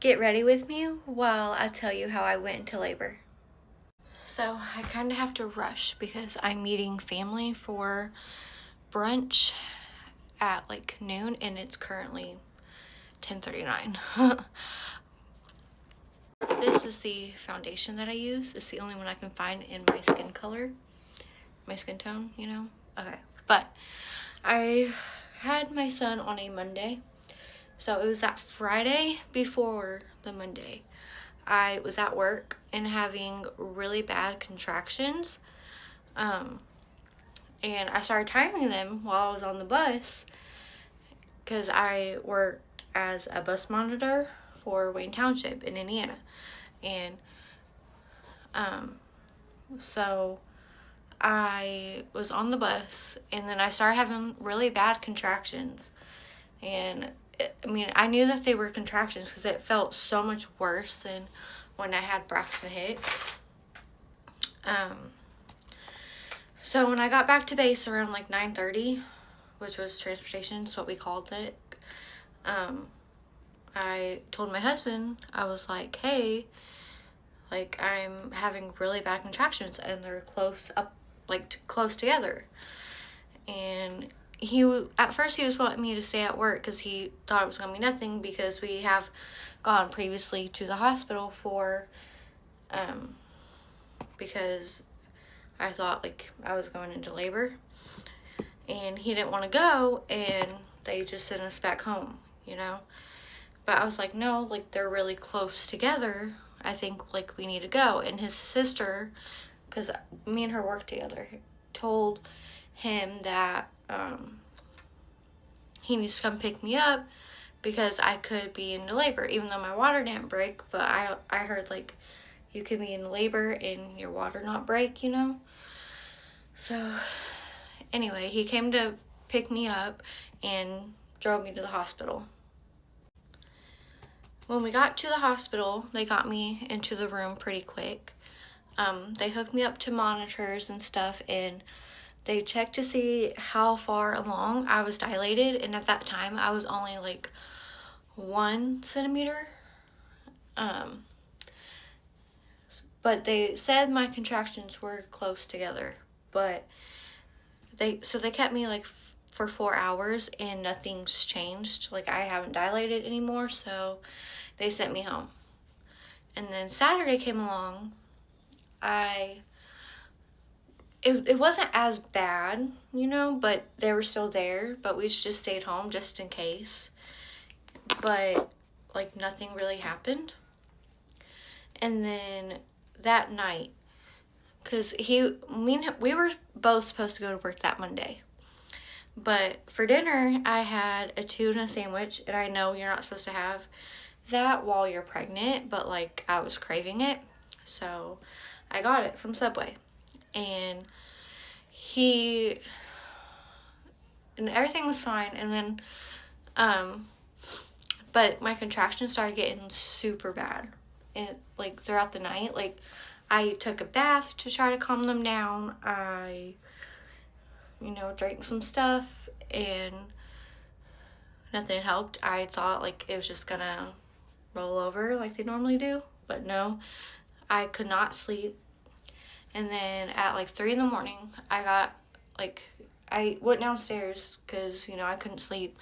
Get ready with me while I tell you how I went into labor. So I kind of have to rush because I'm meeting family for brunch at like noon and it's currently 10:39. This is the foundation that I use. It's the only one I can find in my skin color, my skin tone, you know? Okay, but I had my son on a Monday. So it was that Friday before the Monday. I was at work and having really bad contractions. And I started timing them while I was on the bus because I worked as a bus monitor for Wayne Township in Indiana. And so I was on the bus and then I started having really bad contractions. And I knew that they were contractions because it felt so much worse than when I had Braxton Hicks. So when I got back to base around like 9:30, which was transportation, is what we called it, I told my husband, I was like, hey, like I'm having really bad contractions and they're close up, like close together. And at first he was wanting me to stay at work because he thought it was going to be nothing because we have gone previously to the hospital because I thought like I was going into labor and he didn't want to go and they just sent us back home, you know? But I was like, no, like they're really close together. I think like we need to go. And his sister, because me and her worked together, told him that he needs to come pick me up because I could be into labor, even though my water didn't break. But I heard like you could be in labor and your water not break, you know? So anyway, he came to pick me up and drove me to the hospital. When we got to the hospital, they got me into the room pretty quick. They hooked me up to monitors and stuff, and they checked to see how far along I was dilated, and at that time, I was only like 1 centimeter. But they said my contractions were close together, but they kept me like for 4 hours and nothing's changed. Like I haven't dilated anymore, so they sent me home. And then Saturday came along. It wasn't as bad, you know, but they were still there, but we just stayed home just in case. But like nothing really happened. And then that night, because we were both supposed to go to work that Monday. But for dinner, I had a tuna sandwich, and I know you're not supposed to have that while you're pregnant, but like I was craving it, so I got it from Subway. And everything was fine, and then but my contractions started getting super bad, and like throughout the night, like I took a bath to try to calm them down. I drank some stuff and nothing helped. I thought like it was just gonna roll over like they normally do, but no, I could not sleep. And then at like 3 in the morning, I went downstairs because I couldn't sleep.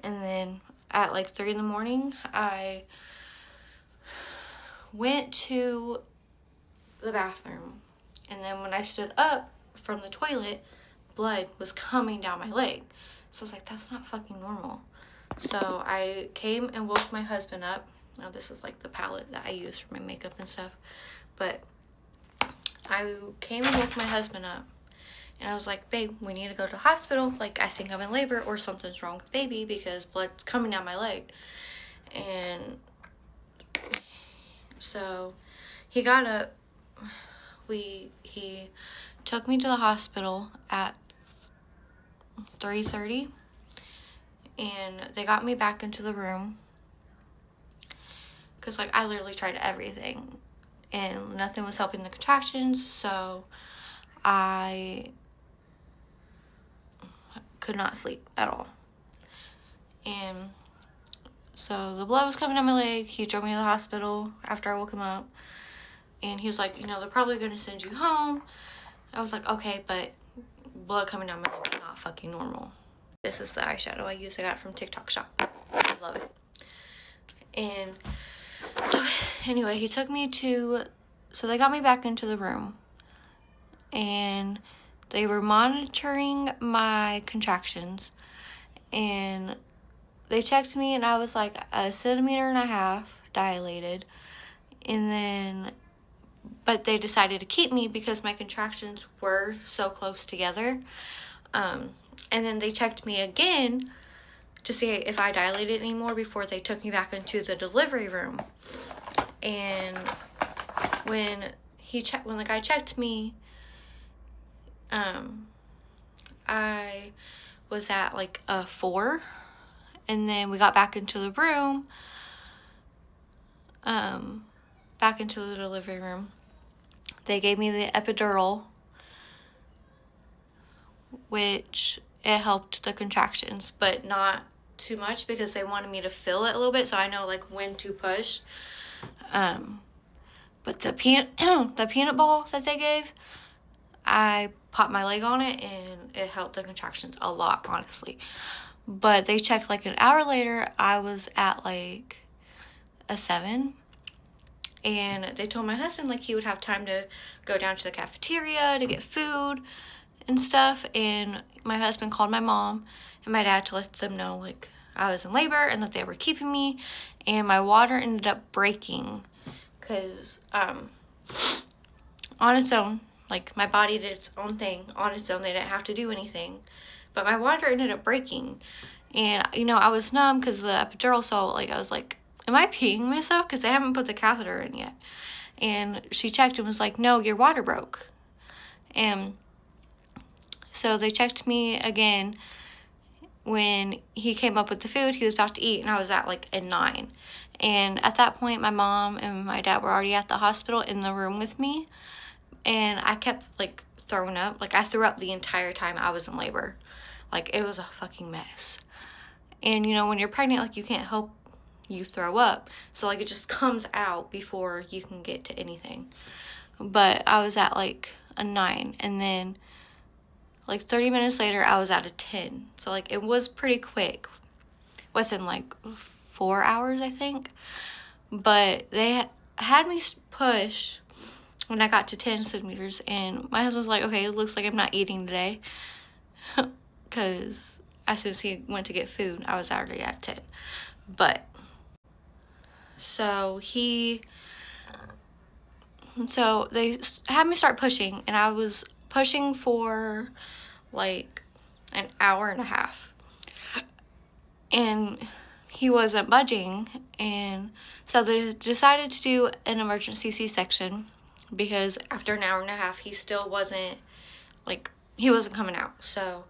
And then at like 3 in the morning, I went to the bathroom, and then when I stood up from the toilet, blood was coming down my leg. So I was like, that's not fucking normal. So I came and woke my husband up. Now this is like the palette that I use for my makeup and stuff, but I came and woke my husband up, and I was like, babe, we need to go to the hospital. Like, I think I'm in labor or something's wrong with baby because blood's coming down my leg. And so he got up. He took me to the hospital at 3:30, and they got me back into the room because like I literally tried everything and nothing was helping the contractions, so I could not sleep at all. And So the blood was coming down my leg. He drove me to the hospital after I woke him up. And he was like, you know, they're probably going to send you home. I was like, okay, but blood coming down my leg is not fucking normal. This is the eyeshadow I use. I got it from TikTok shop. I love it. And so anyway, he took me to, so they got me back into the room. And they were monitoring my contractions. And they checked me and I was like 1.5 centimeters dilated. And then, but they decided to keep me because my contractions were so close together. And then they checked me again to see if I dilated anymore before they took me back into the delivery room. And when the guy checked me, I was at like a 4. And then we got back into the room, back into the delivery room. They gave me the epidural, which it helped the contractions, but not too much because they wanted me to feel it a little bit so I know like when to push. But the peanut ball that they gave, I popped my leg on it and it helped the contractions a lot, honestly. But they checked like an hour later, I was at like a 7. And they told my husband like he would have time to go down to the cafeteria to get food and stuff. And my husband called my mom and my dad to let them know like I was in labor and that they were keeping me. And my water ended up breaking because on its own, like my body did its own thing on its own. They didn't have to do anything. But my water ended up breaking. And, you know, I was numb because of the epidural. So, like, I was like, am I peeing myself? Because they haven't put the catheter in yet. And she checked and was like, no, your water broke. And so they checked me again. When he came up with the food, he was about to eat. And I was at, like, a 9. And at that point, my mom and my dad were already at the hospital in the room with me. And I kept, like, throwing up. Like, I threw up the entire time I was in labor. Like, it was a fucking mess. And, you know, when you're pregnant, like, you can't help you throw up. So, like, it just comes out before you can get to anything. But I was at, like, a 9. And then, like, 30 minutes later, I was at a 10. So, like, it was pretty quick. Within, like, 4 hours, I think. But they had me push when I got to 10 centimeters. And my husband was like, okay, it looks like I'm not eating today. Because as soon as he went to get food, I was already at 10. But, so they had me start pushing, and I was pushing for, like, 1.5 hours. And he wasn't budging, and so they decided to do an emergency C-section, because after 1.5 hours, he still wasn't, like, he wasn't coming out. So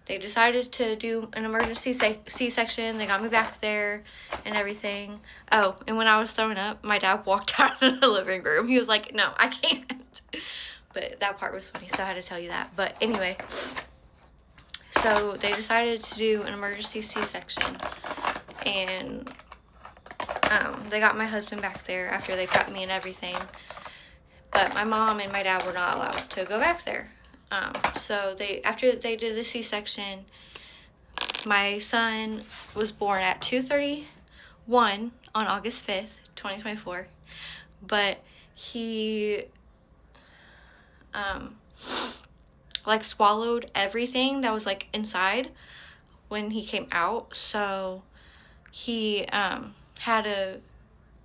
they decided to do an emergency C-section. They got me back there and everything. Oh, and when I was throwing up, my dad walked out of the living room. He was like, no, I can't. But that part was funny, so I had to tell you that. But anyway, so they decided to do an emergency C-section. And they got my husband back there after they prepped me and everything. But my mom and my dad were not allowed to go back there. So after they did the C-section, my son was born at 2:31 on August 5th, 2024. But he, like, swallowed everything that was, like, inside when he came out. So he,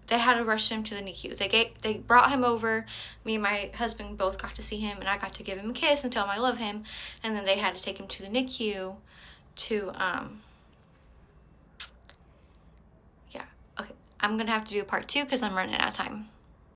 they had to rush him to the NICU. They brought him over. Me and my husband both got to see him, and I got to give him a kiss and tell him I love him. And then they had to take him to the NICU to, yeah. Okay, I'm going to have to do a part 2 because I'm running out of time.